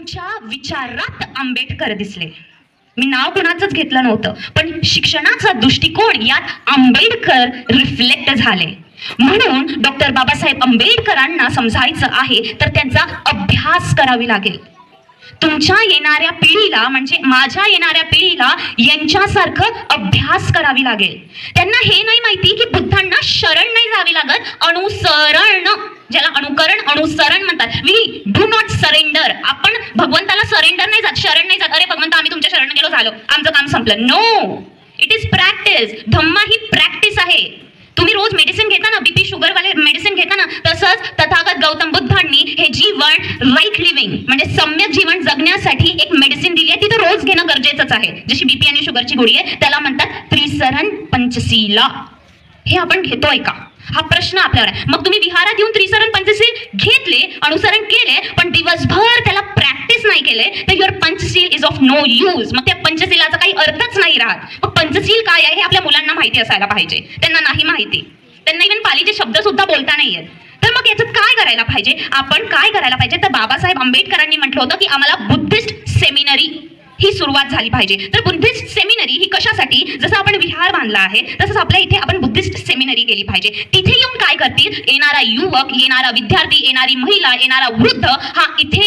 तुमच्या विचारात आंबेडकर दिसले. मी नाव कुणाचंच घेतलं नव्हतं, पण शिक्षणाचा दृष्टिकोन यात आंबेडकर रिफ्लेक्ट झाले. म्हणून डॉक्टर बाबासाहेब आंबेडकरांना समजायचं आहे तर त्यांचा अभ्यास करावी लागेल. तुमच्या येणाऱ्या पिढीला म्हणजे माझ्या येणाऱ्या पिढीला यांच्यासारखं अभ्यास करावी लागेल. त्यांना हे नाही माहिती की बुद्धांना शरण नाही जावी लागत, अनुसरण, ज्याला अनुकरण अनुसरण म्हणतात. We do not surrender. आपण भगवंताला सरेंडर नाही जात, शरण नाही जात. अरे भगवंता आम्ही तुमच्या शरण गेलो, झालं आमचं काम संपलं. No, it is practice. धम्मा ही प्रॅक्टिस आहे. तुम्ही रोज मेडिसिन घेता ना, बीपी शुगर वाले मेडिसिन घेता ना, तसंच तथागत गौतम बुद्धांनी हे जीवन राईट लिव्हिंग म्हणजे सम्यक जीवन जगण्यासाठी एक मेडिसिन दिली आहे, ती तर रोज घेणं गरजेचंच आहे. जशी बीपी आणि शुगरची गोळी आहे, त्याला म्हणतात त्रिसरण पंचशीला. हे आपण घेतोय का, हा प्रश्न आपल्यावर आहे. मग तुम्ही विहारात येऊन त्रिसरण पंचशील घेतले, अनुसरण केले, पण दिवसभर त्याला प्रॅक्टिस नाही केले, तर your Panchsheel is of no use. मग त्या पंचशीलाचा काही अर्थच नाही राहत. मग पंचशील काय आहे हे आपल्या मुलांना माहिती असायला पाहिजे. त्यांना नाही माहिती, त्यांना इव्हन पालीचे शब्द सुद्धा बोलता नाही येत. तर मग याच्यात काय करायला पाहिजे, आपण काय करायला पाहिजे, तर बाबासाहेब आंबेडकरांनी म्हटलं होतं की आम्हाला बुद्धिस्ट सेमिनरी ही सुरुवात झाली पाहिजे. तर बुद्धिस्ट सेमिनरी ही कशासाठी, जसं आपण विहार बांधला आहे तसंच आपल्या इथे आपण बुद्धिस्ट सेमिनरी केली पाहिजे. तिथे येऊन काय करतील, येणारा युवक, येणारा विद्यार्थी, येणारी महिला, येणारा वृद्ध हा इथे